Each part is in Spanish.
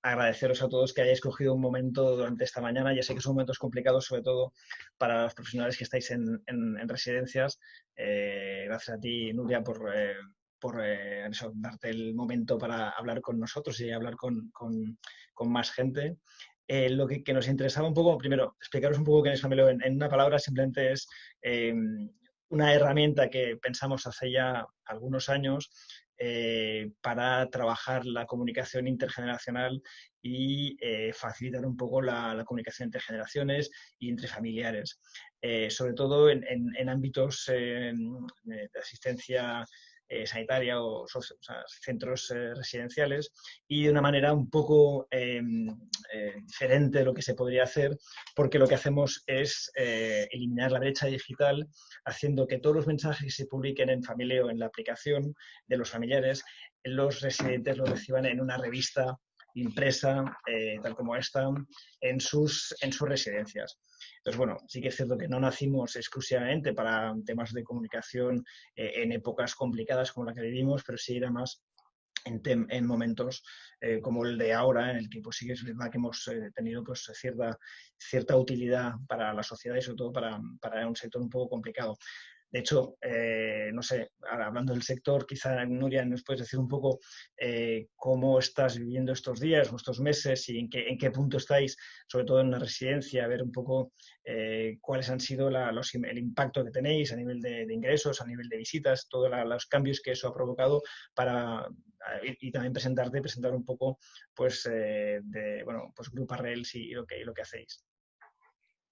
agradeceros a todos que hayáis cogido un momento durante esta mañana. Ya sé que son momentos complicados, sobre todo para los profesionales que estáis en residencias. Gracias a ti, Nuria, por eso, darte el momento para hablar con nosotros y hablar con más gente. Lo que nos interesaba un poco, primero, explicaros un poco qué es Famileo en una palabra, simplemente es una herramienta que pensamos hace ya algunos años para trabajar la comunicación intergeneracional y facilitar un poco la comunicación entre generaciones y entre familiares, sobre todo en ámbitos de asistencia sanitaria o sea, centros residenciales, y de una manera un poco diferente de lo que se podría hacer, porque lo que hacemos es eliminar la brecha digital, haciendo que todos los mensajes que se publiquen en Famileo, en la aplicación de los familiares, los residentes lo reciban en una revista impresa, tal como esta, en sus residencias. Entonces, bueno, sí que es cierto que no nacimos exclusivamente para temas de comunicación en épocas complicadas como la que vivimos, pero sí era más en momentos como el de ahora, en el que pues, sí que es verdad que hemos tenido pues, cierta utilidad para la sociedad y sobre todo para un sector un poco complicado. De hecho, no sé, ahora hablando del sector, quizá Nuria nos puedes decir un poco cómo estás viviendo estos días o estos meses y en qué punto estáis, sobre todo en una residencia, a ver un poco cuáles han sido el impacto que tenéis a nivel de ingresos, a nivel de visitas, todos los cambios que eso ha provocado para y también presentar un poco pues, bueno, pues Grupo Arrels y lo que hacéis.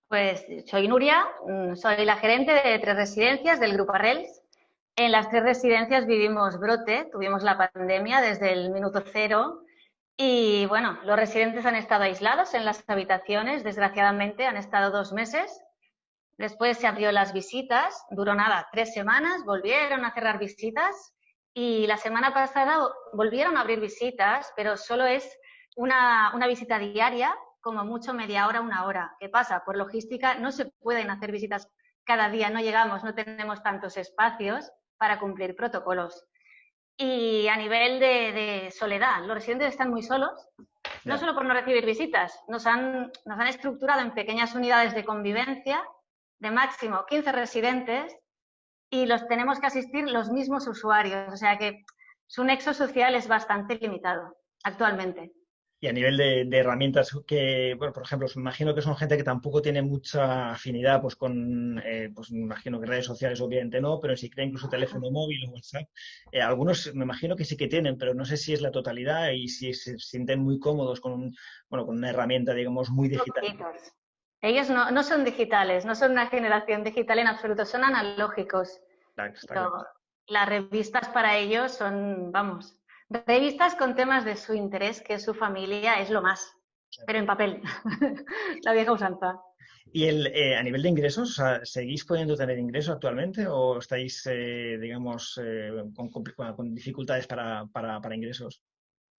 Pues soy Nuria, soy la gerente de 3 residencias del Grupo Arrels. En las 3 residencias vivimos brote, tuvimos la pandemia desde el minuto cero y bueno, los residentes han estado aislados en las habitaciones, desgraciadamente han estado 2 meses. Después se abrió las visitas, duró nada, 3 semanas, volvieron a cerrar visitas y la semana pasada volvieron a abrir visitas, pero solo es una visita diaria, como mucho media hora, una hora. ¿Qué pasa? Por logística no se pueden hacer visitas cada día, no llegamos, no tenemos tantos espacios para cumplir protocolos. Y a nivel de soledad, los residentes están muy solos, no solo por no recibir visitas, nos han estructurado en pequeñas unidades de convivencia de máximo 15 residentes y los tenemos que asistir los mismos usuarios, o sea que su nexo social es bastante limitado actualmente. Y a nivel de herramientas que, bueno, por ejemplo, me imagino que son gente que tampoco tiene mucha afinidad pues, pues me imagino que redes sociales obviamente no, pero si crea incluso teléfono móvil o WhatsApp. Algunos me imagino que sí que tienen, pero no sé si es la totalidad y si se sienten muy cómodos bueno, con una herramienta, digamos, muy digital. Poquitos. Ellos no son digitales, no son una generación digital en absoluto, son analógicos. Está claro. Las revistas para ellos son, vamos, revistas con temas de su interés, que es su familia, es lo más, pero en papel, la vieja usanza. ¿Y a nivel de ingresos, o sea, seguís pudiendo tener ingresos actualmente o estáis, digamos, con dificultades para ingresos?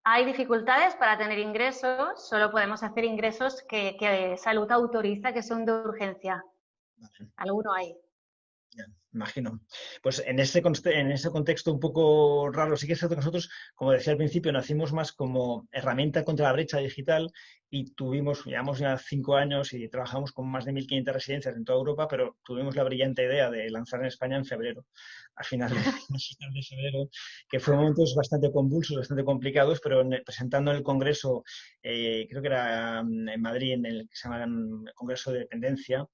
Hay dificultades para tener ingresos, solo podemos hacer ingresos que salud autoriza que son de urgencia. Vale. Alguno hay. Ya, imagino. Pues en ese contexto un poco raro, sí que es cierto que nosotros, como decía al principio, nacimos más como herramienta contra la brecha digital y llevamos ya 5 años y trabajamos con más de 1.500 residencias en toda Europa, pero tuvimos la brillante idea de lanzar en España en febrero, a final de febrero, que fueron momentos bastante convulsos, bastante complicados, pero presentando en el Congreso, creo que era en Madrid, en el que se llama Congreso de Dependencia.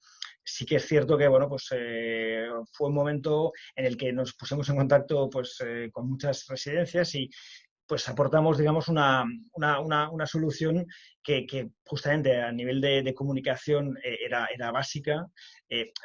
Sí que es cierto que bueno, pues, fue un momento en el que nos pusimos en contacto pues, con muchas residencias y pues aportamos, digamos, una solución que justamente a nivel de comunicación era básica.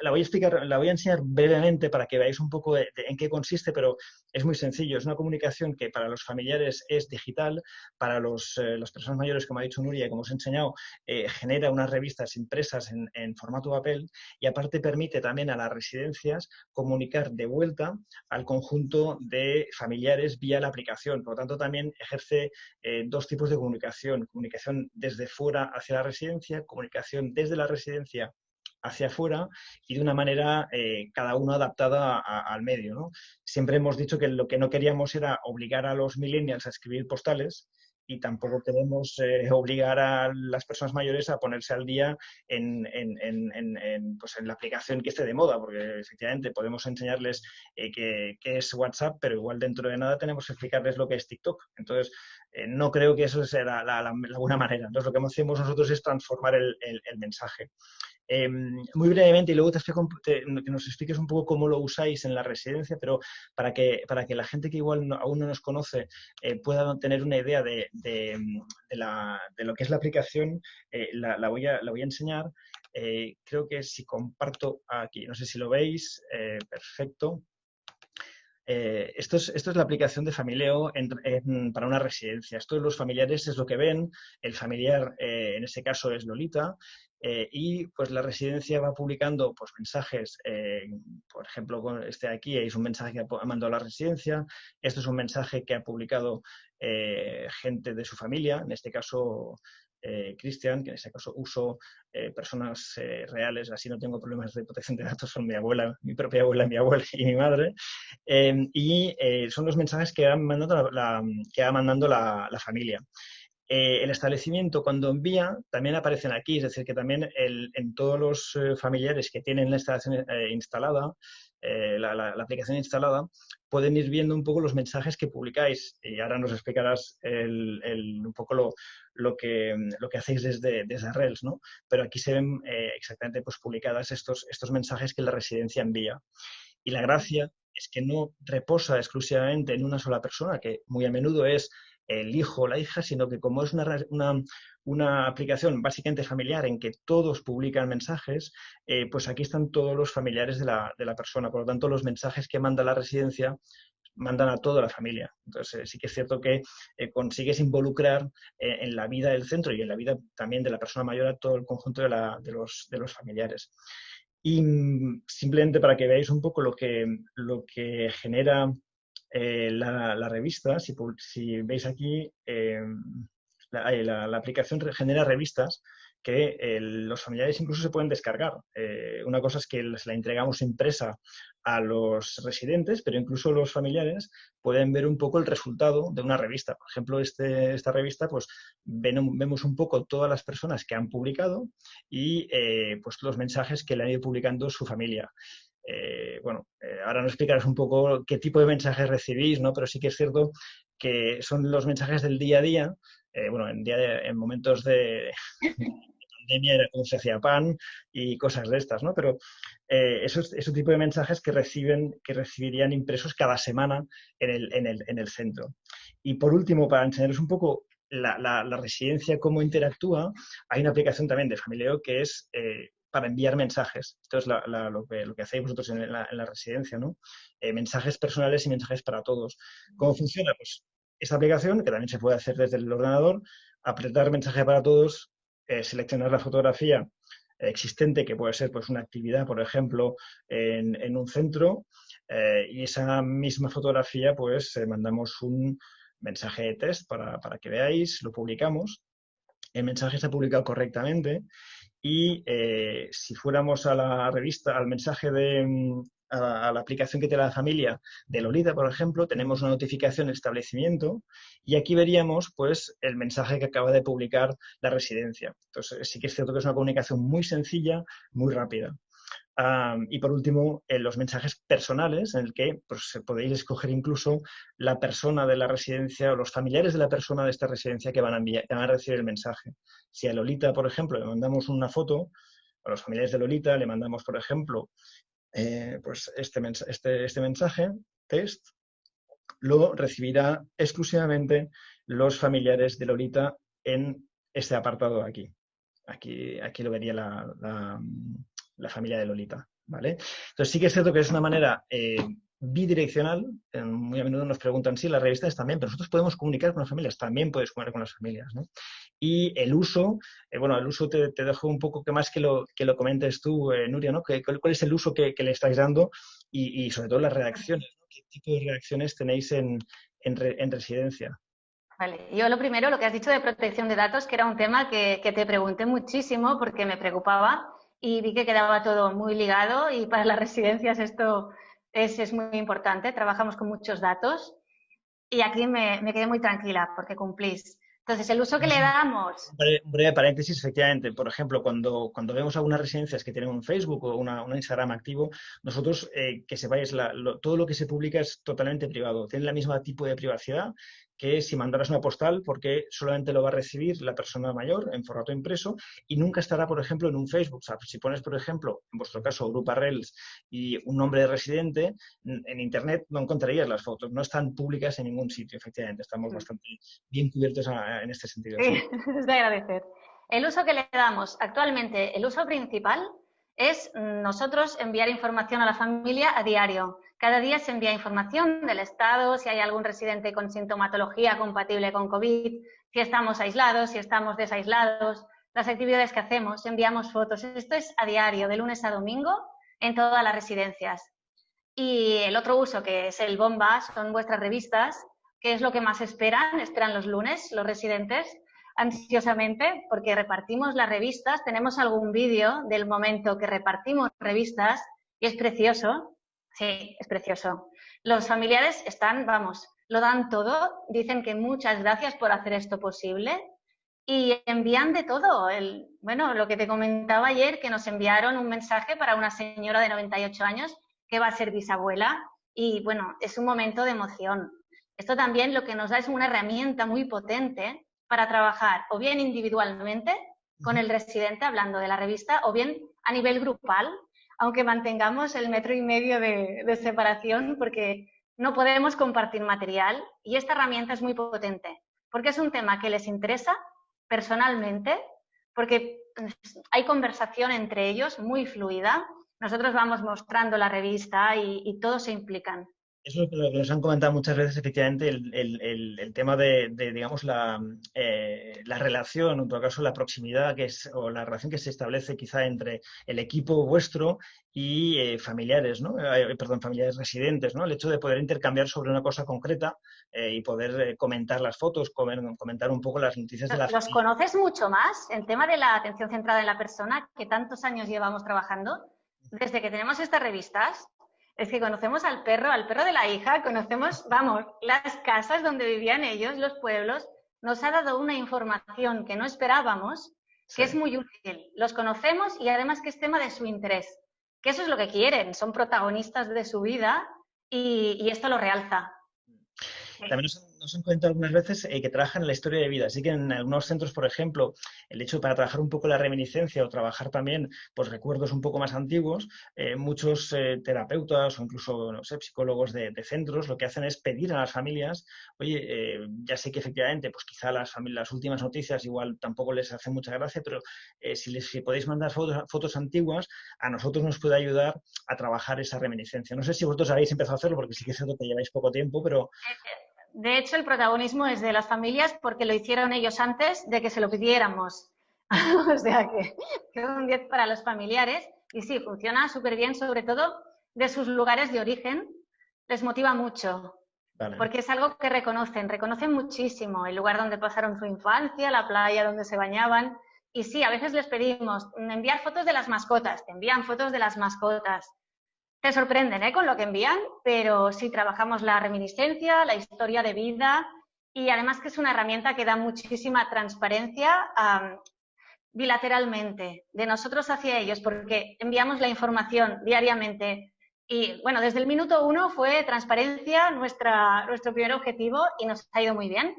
La voy a explicar, la voy a enseñar brevemente para que veáis un poco en qué consiste, pero es muy sencillo. Es una comunicación que para los familiares es digital, para las personas mayores, como ha dicho Nuria, como os he enseñado, genera unas revistas impresas en formato papel y aparte permite también a las residencias comunicar de vuelta al conjunto de familiares vía la aplicación. Por lo tanto, también ejerce 2 tipos de comunicación. Comunicación desde fuera hacia la residencia, comunicación desde la residencia hacia afuera y de una manera cada uno adaptada al medio, ¿no? Siempre hemos dicho que lo que no queríamos era obligar a los millennials a escribir postales, y tampoco queremos obligar a las personas mayores a ponerse al día pues en la aplicación que esté de moda, porque efectivamente podemos enseñarles qué es WhatsApp, pero igual dentro de nada tenemos que explicarles lo que es TikTok. Entonces, no creo que eso sea la buena manera. Entonces, lo que hacemos nosotros es transformar el mensaje. Muy brevemente, y luego que nos expliques un poco cómo lo usáis en la residencia, pero para que la gente que igual aún no nos conoce pueda tener una idea de lo que es la aplicación, la voy a enseñar. Creo que si comparto aquí, no sé si lo veis, perfecto. Esto es la aplicación de Famileo para una residencia. Esto los familiares es lo que ven. El familiar, en este caso, es Lolita. Y pues la residencia va publicando pues, mensajes, por ejemplo, con este de aquí es un mensaje que ha mandado a la residencia. Esto es un mensaje que ha publicado gente de su familia, en este caso Cristian, que en este caso uso personas reales, así no tengo problemas de protección de datos con mi abuela, mi propia abuela, mi abuela y mi madre. Son los mensajes que va mandando la familia. El establecimiento, cuando envía, también aparecen aquí, es decir, que también en todos los familiares que tienen la instalación instalada, la aplicación instalada, pueden ir viendo un poco los mensajes que publicáis. Y ahora nos explicarás un poco lo que hacéis desde Rails, ¿no? Pero aquí se ven exactamente pues, publicadas estos mensajes que la residencia envía. Y la gracia es que no reposa exclusivamente en una sola persona, que muy a menudo es el hijo o la hija, sino que como es una aplicación básicamente familiar en que todos publican mensajes, pues aquí están todos los familiares de la persona. Por lo tanto, los mensajes que manda la residencia mandan a toda la familia. Entonces, sí que es cierto que consigues involucrar en la vida del centro y en la vida también de la persona mayor a todo el conjunto de los familiares. Y simplemente para que veáis un poco lo que genera la revista, si veis aquí, la aplicación genera revistas que los familiares incluso se pueden descargar. Una cosa es que les la entregamos impresa a los residentes, pero incluso los familiares pueden ver un poco el resultado de una revista. Por ejemplo, esta revista, pues vemos un poco todas las personas que han publicado y pues los mensajes que le han ido publicando su familia. Ahora nos explicarás un poco qué tipo de mensajes recibís, ¿no? Pero sí que es cierto que son los mensajes del día a día. En momentos de pandemia era cómo se hacía pan y cosas de estas, ¿no? Pero ese tipo de mensajes que recibirían impresos cada semana en el centro. Y por último, para enseñaros un poco la residencia, cómo interactúa, hay una aplicación también de Famileo que es para enviar mensajes. Esto es lo que hacéis vosotros en la residencia, ¿no? Mensajes personales y mensajes para todos. ¿Cómo funciona? Pues esta aplicación, que también se puede hacer desde el ordenador, apretar mensaje para todos, seleccionar la fotografía existente, que puede ser pues, una actividad, por ejemplo, en un centro, y esa misma fotografía, pues mandamos un mensaje de test para que veáis, lo publicamos. El mensaje está publicado correctamente y si fuéramos a la revista, al mensaje a la aplicación que tiene la familia de Lolita, por ejemplo, tenemos una notificación de establecimiento y aquí veríamos pues el mensaje que acaba de publicar la residencia. Entonces sí que es cierto que es una comunicación muy sencilla, muy rápida. Y por último, los mensajes personales, en el que pues, podéis escoger incluso la persona de la residencia o los familiares de la persona de esta residencia que van a recibir el mensaje. Si a Lolita, por ejemplo, le mandamos una foto, a los familiares de Lolita le mandamos, por ejemplo, pues este mensaje, test, lo recibirá exclusivamente los familiares de Lolita en este apartado de aquí. Aquí lo vería la familia de Lolita, ¿vale? Entonces sí que es cierto que es una manera bidireccional. Muy a menudo nos preguntan, sí, las revistas también, pero nosotros podemos comunicar con las familias, también puedes comunicar con las familias, ¿no? Y el uso, el uso te dejo un poco que más que lo comentes tú, Nuria, ¿no? ¿Cuál es el uso que le estáis dando y sobre todo las reacciones, ¿no? ¿Qué tipo de reacciones tenéis en residencia? Vale, yo lo primero, lo que has dicho de protección de datos, que era un tema que te pregunté muchísimo porque me preocupaba y vi que quedaba todo muy ligado y para las residencias esto es muy importante. Trabajamos con muchos datos y aquí me quedé muy tranquila porque cumplís. Entonces, el uso que le damos... Un breve paréntesis, efectivamente. Por ejemplo, cuando vemos algunas residencias que tienen un Facebook o un Instagram activo, nosotros, que sepáis, todo lo que se publica es totalmente privado. Tiene la misma tipo de privacidad que si mandaras una postal, porque solamente lo va a recibir la persona mayor en formato impreso y nunca estará, por ejemplo, en un Facebook. O sea, si pones, por ejemplo, en vuestro caso, Grupo Arrels y un nombre de residente, en Internet no encontrarías las fotos. No están públicas en ningún sitio, efectivamente. Estamos bastante bien cubiertos en este sentido. Sí, Sí. es de agradecer. El uso que le damos actualmente, el uso principal es nosotros enviar información a la familia a diario. Cada día se envía información del estado, si hay algún residente con sintomatología compatible con COVID, si estamos aislados, si estamos desaislados, las actividades que hacemos, enviamos fotos. Esto es a diario, de lunes a domingo, en todas las residencias. Y el otro uso, que es el bomba, son vuestras revistas, que es lo que más esperan los lunes los residentes, ansiosamente, porque repartimos las revistas. Tenemos algún vídeo del momento que repartimos revistas y es precioso. Sí, es precioso. Los familiares están, vamos, lo dan todo, dicen que muchas gracias por hacer esto posible y envían de todo. Bueno, lo que te comentaba ayer, que nos enviaron un mensaje para una señora de 98 años que va a ser bisabuela y, bueno, es un momento de emoción. Esto también lo que nos da es una herramienta muy potente para trabajar o bien individualmente con el residente hablando de la revista o bien a nivel grupal, aunque mantengamos el 1,5 metros de separación porque no podemos compartir material y esta herramienta es muy potente porque es un tema que les interesa personalmente, porque hay conversación entre ellos muy fluida. Nosotros vamos mostrando la revista y todos se implican. Eso es lo que nos han comentado muchas veces, efectivamente, el tema de, digamos, la relación, en todo caso, la proximidad o la relación que se establece quizá entre el equipo vuestro y familiares, ¿no? Perdón, familiares residentes, ¿no? El hecho de poder intercambiar sobre una cosa concreta y poder comentar las fotos, comentar un poco las noticias de la ¿Los familia. conoces mucho más? El tema de la atención centrada en la persona, que tantos años llevamos trabajando, desde que tenemos estas revistas, es que conocemos al perro de la hija, conocemos, vamos, las casas donde vivían ellos, los pueblos, nos ha dado una información que no esperábamos, que es muy útil. Los conocemos y además que es tema de su interés, que eso es lo que quieren, son protagonistas de su vida y esto lo realza. También nos han comentado algunas veces que trabajan en la historia de vida. Así que en algunos centros, por ejemplo, el hecho para trabajar un poco la reminiscencia o trabajar también pues, recuerdos un poco más antiguos, muchos terapeutas o incluso no sé, psicólogos de centros lo que hacen es pedir a las familias, oye, ya sé que efectivamente pues quizá las últimas noticias igual tampoco les hace mucha gracia, pero si podéis mandar fotos antiguas, a nosotros nos puede ayudar a trabajar esa reminiscencia. No sé si vosotros habéis empezado a hacerlo porque sí que es cierto que lleváis poco tiempo, pero... De hecho, el protagonismo es de las familias porque lo hicieron ellos antes de que se lo pidiéramos. O sea que un 10 para los familiares. Y sí, funciona súper bien, sobre todo de sus lugares de origen. Les motiva mucho. Vale. Porque es algo que reconocen muchísimo. El lugar donde pasaron su infancia, la playa donde se bañaban. Y sí, a veces les pedimos enviar fotos de las mascotas. Te envían fotos de las mascotas. Te sorprenden con lo que envían, pero sí trabajamos la reminiscencia, la historia de vida y además que es una herramienta que da muchísima transparencia bilateralmente, de nosotros hacia ellos, porque enviamos la información diariamente. Y bueno, desde el minuto 1 fue transparencia nuestro primer objetivo y nos ha ido muy bien.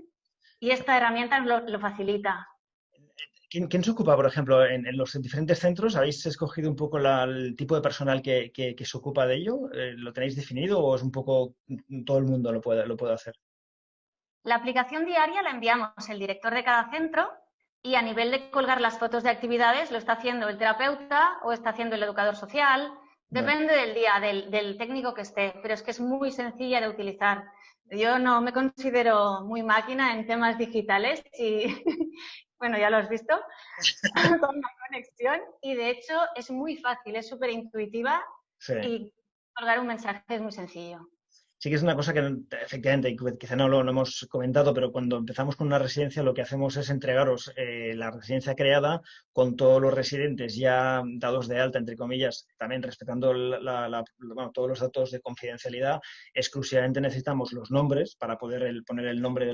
Y esta herramienta lo facilita. ¿Quién se ocupa, por ejemplo, en los diferentes centros? ¿Habéis escogido un poco el tipo de personal que se ocupa de ello? ¿Lo tenéis definido o es un poco todo el mundo lo puede hacer? La aplicación diaria la enviamos el director de cada centro y a nivel de colgar las fotos de actividades lo está haciendo el terapeuta o está haciendo el educador social. Depende del día, del técnico que esté, pero es que es muy sencilla de utilizar. Yo no me considero muy máquina en temas digitales y, bueno, ya lo has visto, con la conexión y de hecho es muy fácil, es súper intuitiva y colgar un mensaje es muy sencillo. Sí que es una cosa que efectivamente quizá no lo hemos comentado, pero cuando empezamos con una residencia lo que hacemos es entregaros la residencia creada con todos los residentes ya dados de alta, entre comillas, también respetando bueno, todos los datos de confidencialidad. Exclusivamente necesitamos los nombres para poder poner el nombre de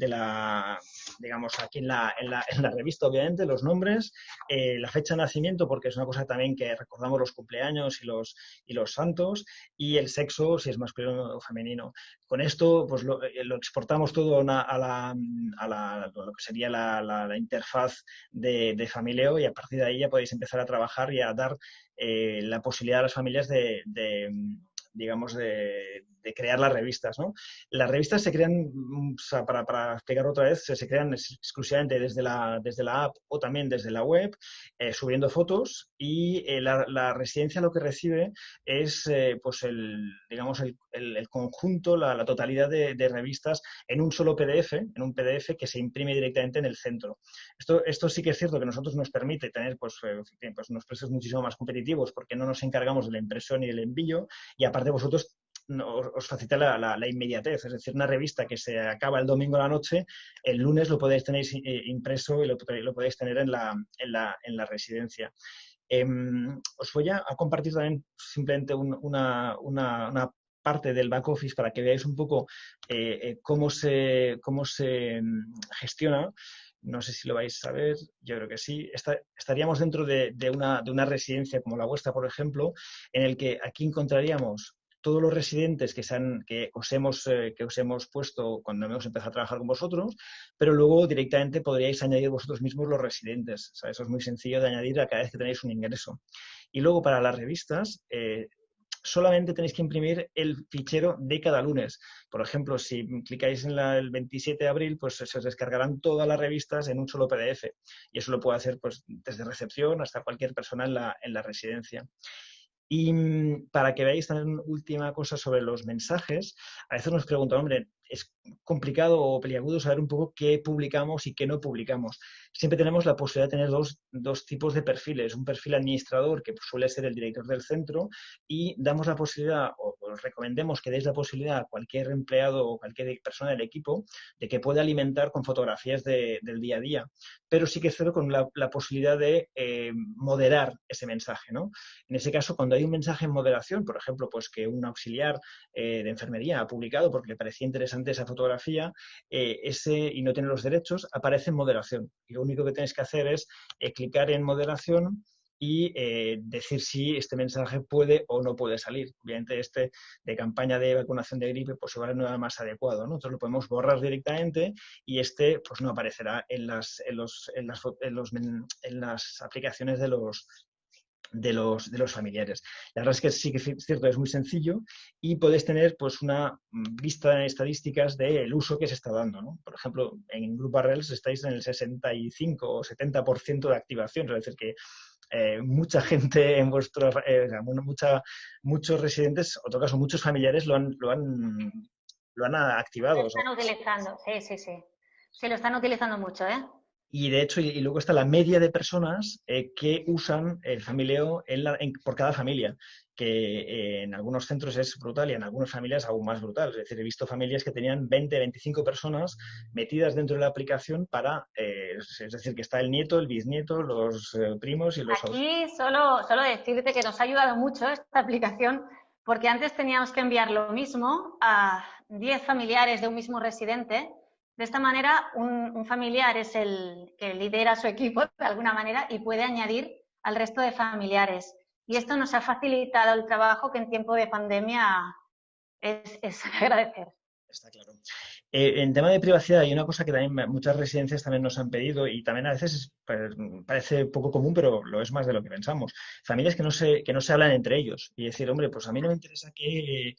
la digamos, aquí en la revista, obviamente, los nombres, la fecha de nacimiento, porque es una cosa también que recordamos los cumpleaños y los santos, y el sexo, si es masculino o femenino. Con esto, pues lo exportamos todo lo que sería la interfaz de Famileo, y a partir de ahí ya podéis empezar a trabajar y a dar la posibilidad a las familias digamos, de crear las revistas, ¿no? Las revistas se crean, o sea, para explicarlo otra vez, se crean exclusivamente desde la app o también desde la web, subiendo fotos, y la residencia lo que recibe es pues digamos, el conjunto, la totalidad de revistas en un solo PDF, en un PDF que se imprime directamente en el centro. Esto sí que es cierto que a nosotros nos permite tener pues unos precios muchísimo más competitivos, porque no nos encargamos de la impresión y del envío, y aparte vosotros os facilita la inmediatez, es decir, una revista que se acaba el domingo a la noche, el lunes lo podéis tener impreso y lo podéis tener en la residencia. Os voy a compartir también simplemente una parte del back office para que veáis un poco cómo se gestiona. No sé si lo vais a ver, yo creo que sí. Estaríamos dentro de una residencia como la vuestra, por ejemplo, en el que aquí encontraríamos todos los residentes que os hemos puesto cuando hemos empezado a trabajar con vosotros, pero luego directamente podríais añadir vosotros mismos los residentes. O sea, eso es muy sencillo de añadir a cada vez que tenéis un ingreso. Y luego para las revistas, solamente tenéis que imprimir el fichero de cada lunes. Por ejemplo, si clicáis en el 27 de abril, pues se os descargarán todas las revistas en un solo PDF. Y eso lo puede hacer pues desde recepción hasta cualquier persona en la residencia. Y para que veáis también última cosa sobre los mensajes, a veces nos preguntan, hombre, es complicado o peliagudo saber un poco qué publicamos y qué no publicamos. Siempre tenemos la posibilidad de tener dos tipos de perfiles. Un perfil administrador, que suele ser el director del centro, y damos la posibilidad, o os recomendemos que deis la posibilidad a cualquier empleado o cualquier persona del equipo de que pueda alimentar con fotografías del día a día. Pero sí que es cierto con la posibilidad de moderar ese mensaje, ¿no? En ese caso, cuando hay un mensaje en moderación, por ejemplo, pues que un auxiliar de enfermería ha publicado porque le parecía interesante esa fotografía, y no tiene los derechos, aparece en moderación. Y lo único que tenéis que hacer es clicar en moderación y decir si este mensaje puede o no puede salir. Obviamente de campaña de vacunación de gripe, pues igual no era más adecuado, ¿no? Entonces lo podemos borrar directamente y pues no aparecerá en las aplicaciones de los familiares. La verdad es que sí que es cierto, es muy sencillo, y podéis tener pues una vista de estadísticas del uso que se está dando, ¿no? Por ejemplo, en Grupo Arrels estáis en el 65 o 70% de activación, es decir, que mucha gente en muchos residentes, o en todo caso muchos familiares lo han activado. Lo están utilizando, sí, sí, sí. Sí, lo están utilizando mucho, ¿eh? Y de hecho, y luego está la media de personas que usan el Famileo por cada familia, que en algunos centros es brutal y en algunas familias aún más brutal. Es decir, he visto familias que tenían 20, 25 personas metidas dentro de la aplicación es decir, que está el nieto, el bisnieto, los primos y los... Aquí solo decirte que nos ha ayudado mucho esta aplicación, porque antes teníamos que enviar lo mismo a 10 familiares de un mismo residente. De esta manera, un familiar es el que lidera su equipo de alguna manera y puede añadir al resto de familiares. Y esto nos ha facilitado el trabajo, que en tiempo de pandemia es agradecer. Está claro. En tema de privacidad hay una cosa que también muchas residencias también nos han pedido, y también a veces parece poco común, pero lo es más de lo que pensamos. Familias que no se hablan entre ellos y decir, hombre, pues a mí no me interesa que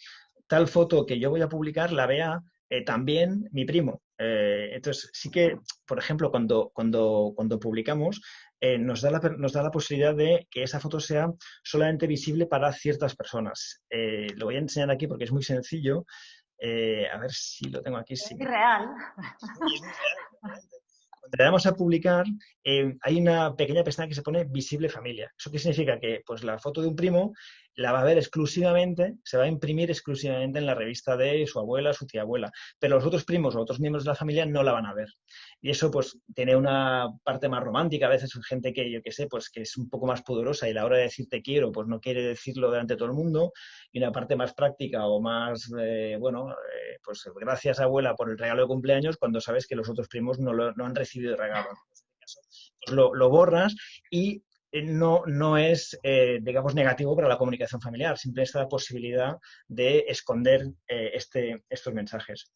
tal foto que yo voy a publicar la vea también mi primo. Entonces, sí que, por ejemplo, cuando publicamos, nos da la posibilidad de que esa foto sea solamente visible para ciertas personas. Lo voy a enseñar aquí porque es muy sencillo. A ver si lo tengo aquí. Es Sí. irreal. Y es muy real, realmente. Cuando le damos a publicar, hay una pequeña pestaña que se pone visible familia. ¿Eso qué significa? Que pues la foto de un primo la va a ver exclusivamente, se va a imprimir exclusivamente en la revista de su abuela, su tía abuela, pero los otros primos o otros miembros de la familia no la van a ver. Y eso pues tiene una parte más romántica, a veces gente que, yo qué sé, pues que es un poco más poderosa y a la hora de decir te quiero, pues no quiere decirlo delante de todo el mundo, y una parte más práctica o más, pues gracias abuela por el regalo de cumpleaños, cuando sabes que los otros primos no han recibido el regalo. En este caso, pues lo borras y no es, digamos, negativo para la comunicación familiar, siempre está la posibilidad de esconder estos mensajes.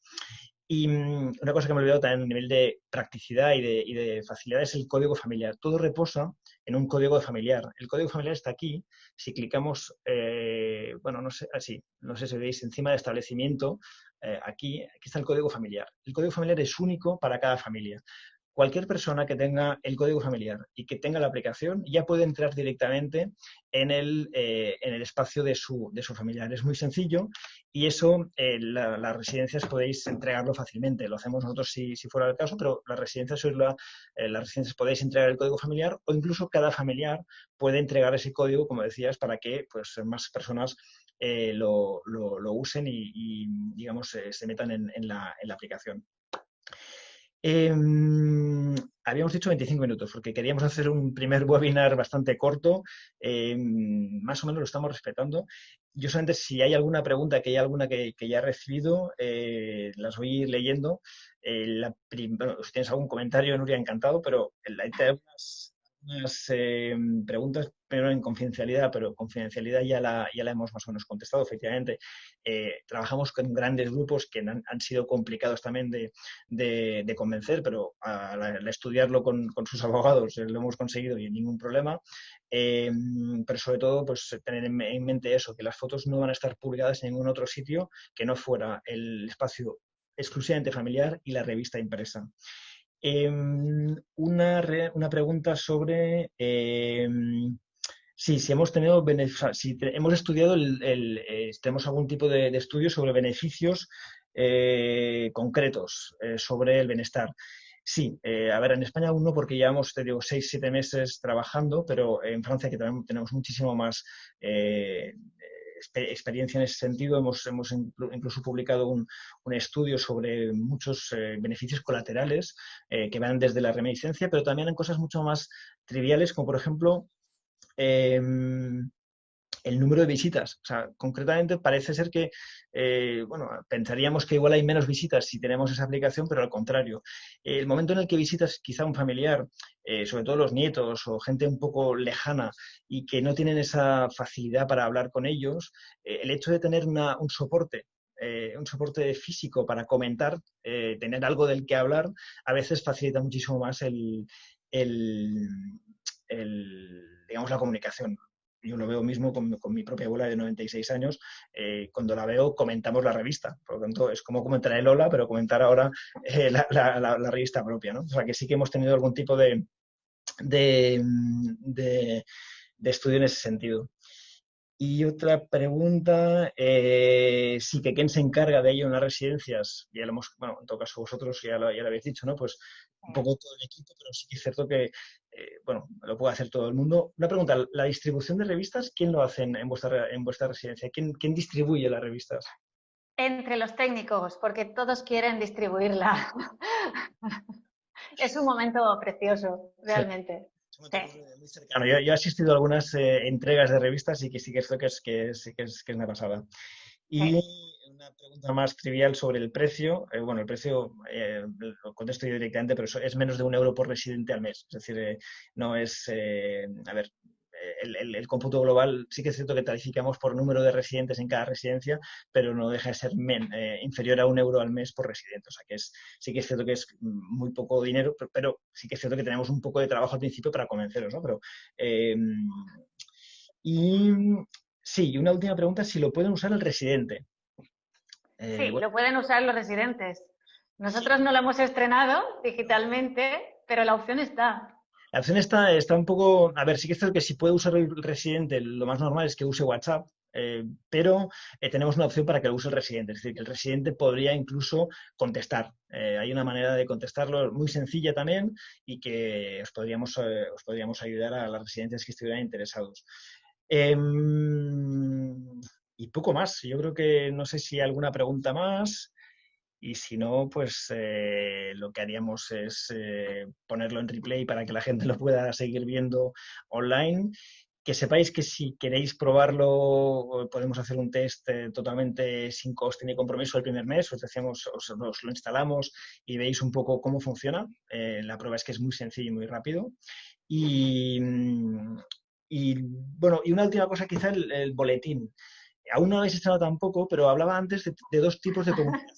Y una cosa que me he olvidado también a nivel de practicidad y de facilidad es el código familiar. Todo reposa en un código familiar. El código familiar está aquí. Si clicamos, no sé, así, no sé si veis encima de establecimiento, aquí está el código familiar. El código familiar es único para cada familia. Cualquier persona que tenga el código familiar y que tenga la aplicación ya puede entrar directamente en el espacio de su familiar. Es muy sencillo y eso las residencias podéis entregarlo fácilmente. Lo hacemos nosotros si fuera el caso, pero las residencias podéis entregar el código familiar o incluso cada familiar puede entregar ese código, como decías, para que pues, más personas lo usen y digamos, se metan en la aplicación. Habíamos dicho 25 minutos porque queríamos hacer un primer webinar bastante corto. Más o menos lo estamos respetando. Yo solamente si hay alguna pregunta, que hay alguna que ya he recibido, las voy a ir leyendo. Si tienes algún comentario, Nuria, encantado, pero hay unas preguntas, primero en confidencialidad, pero confidencialidad ya la hemos más o menos contestado, efectivamente. Trabajamos con grandes grupos que han sido complicados también de convencer, pero al estudiarlo con sus abogados lo hemos conseguido y ningún problema. Pero sobre todo, pues tener en mente eso, que las fotos no van a estar publicadas en ningún otro sitio que no fuera el espacio exclusivamente familiar y la revista impresa. Una pregunta sobre si hemos tenido hemos estudiado tenemos algún tipo de estudio sobre beneficios concretos sobre el bienestar. Sí, a ver, en España aún no, porque llevamos, te digo, 6-7 meses trabajando, pero en Francia, que también tenemos muchísimo más experiencia en ese sentido, hemos incluso publicado un estudio sobre muchos beneficios colaterales que van desde la reminiscencia, pero también en cosas mucho más triviales, como por ejemplo el número de visitas. O sea, concretamente parece ser que, pensaríamos que igual hay menos visitas si tenemos esa aplicación, pero al contrario. El momento en el que visitas quizá un familiar, sobre todo los nietos o gente un poco lejana y que no tienen esa facilidad para hablar con ellos, el hecho de tener un soporte físico para comentar, tener algo del que hablar, a veces facilita muchísimo más digamos, la comunicación. Yo lo veo mismo con mi propia abuela de 96 años. Cuando la veo, comentamos la revista. Por lo tanto, es como comentar el Hola, pero comentar ahora la revista propia, ¿no? O sea, que sí que hemos tenido algún tipo de estudio en ese sentido. Y otra pregunta, sí, que quién se encarga de ello en las residencias. Ya lo hemos, bueno, en todo caso vosotros ya lo habéis dicho, ¿no? Pues un poco todo el equipo, pero sí que es cierto que, lo puede hacer todo el mundo. Una pregunta, ¿la distribución de revistas, quién lo hace en vuestra residencia? ¿Quién distribuye las revistas? Entre los técnicos, porque todos quieren distribuirla. Es un momento precioso, realmente. Sí. Muy cercano. Yo he asistido a algunas entregas de revistas y que sí que es que es una pasada. Y una pregunta más trivial sobre el precio. Bueno, el precio lo contesto yo directamente, pero es menos de 1 euro por residente al mes. Es decir, no es... a ver, el cómputo global sí que es cierto que tarificamos por número de residentes en cada residencia, pero no deja de ser inferior a 1 euro al mes por residente. O sea, que sí que es cierto que es muy poco dinero, pero sí que es cierto que tenemos un poco de trabajo al principio para convenceros, ¿no? Pero... y sí, y una última pregunta, si lo pueden usar el residente. Sí, lo pueden usar los residentes. Nosotros no lo hemos estrenado digitalmente, pero la opción está. La opción está un poco... A ver, sí que es cierto que si puede usar el residente, lo más normal es que use WhatsApp, pero tenemos una opción para que lo use el residente. Es decir, que el residente podría incluso contestar. Hay una manera de contestarlo muy sencilla también y que os podríamos ayudar a las residencias que estuvieran interesados. Y poco más. Yo creo que no sé si hay alguna pregunta más. Y si no, pues lo que haríamos es ponerlo en replay para que la gente lo pueda seguir viendo online. Que sepáis que si queréis probarlo, podemos hacer un test totalmente sin coste ni compromiso el primer mes. Os decíamos, os lo instalamos y veis un poco cómo funciona. La prueba es que es muy sencillo y muy rápido. Y, bueno, y una última cosa, quizá el boletín. Aún no lo habéis instalado tampoco, pero hablaba antes de dos tipos de comunicación.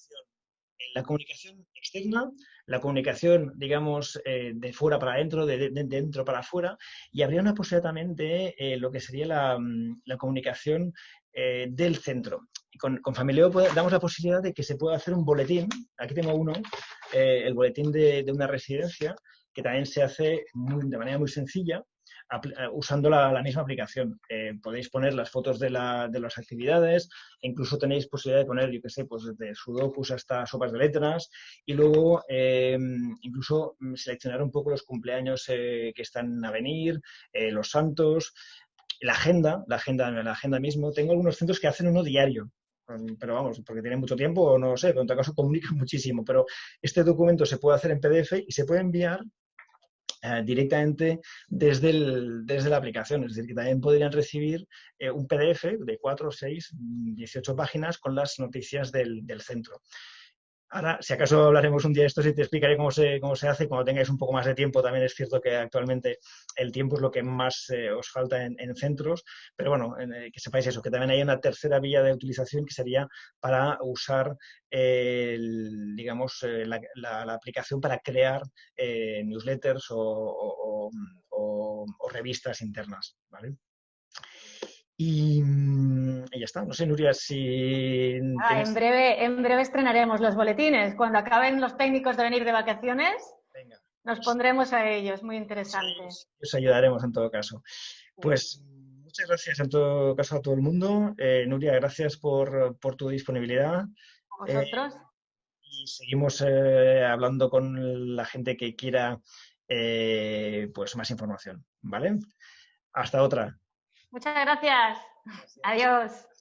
La comunicación externa, la comunicación, digamos, de fuera para adentro, de dentro para afuera, y habría una posibilidad también de lo que sería la comunicación del centro. Y con Familio damos la posibilidad de que se pueda hacer un boletín, aquí tengo uno, el boletín de una residencia, que también se hace de manera muy sencilla, usando la misma aplicación. Podéis poner las fotos de las actividades, e incluso tenéis posibilidad de poner, yo qué sé, pues desde sudokus hasta sopas de letras, y luego incluso seleccionar un poco los cumpleaños que están a venir, los santos, la agenda mismo. Tengo algunos centros que hacen uno diario, pero vamos, porque tienen mucho tiempo o no lo sé, pero en todo caso comunican muchísimo. Pero este documento se puede hacer en PDF y se puede enviar directamente desde la aplicación. Es decir, que también podrían recibir un PDF de 4, 6, 18 páginas con las noticias del centro. Ahora, si acaso hablaremos un día de esto y te explicaré cómo se hace cuando tengáis un poco más de tiempo. También es cierto que actualmente el tiempo es lo que más os falta en centros, pero bueno, que sepáis eso, que también hay una tercera vía de utilización que sería para usar, digamos, la aplicación para crear newsletters o revistas internas, ¿vale? Y ya está. No sé, Nuria, si tienes... En breve estrenaremos los boletines. Cuando acaben los técnicos de venir de vacaciones, Venga, nos pues, pondremos a ellos. Muy interesante. os ayudaremos en todo caso. Pues muchas gracias en todo caso a todo el mundo. Nuria, gracias por tu disponibilidad. ¿A Eh, vosotros? y seguimos hablando con la gente que quiera pues más información, ¿vale? Hasta otra. Muchas gracias. Gracias. Adiós.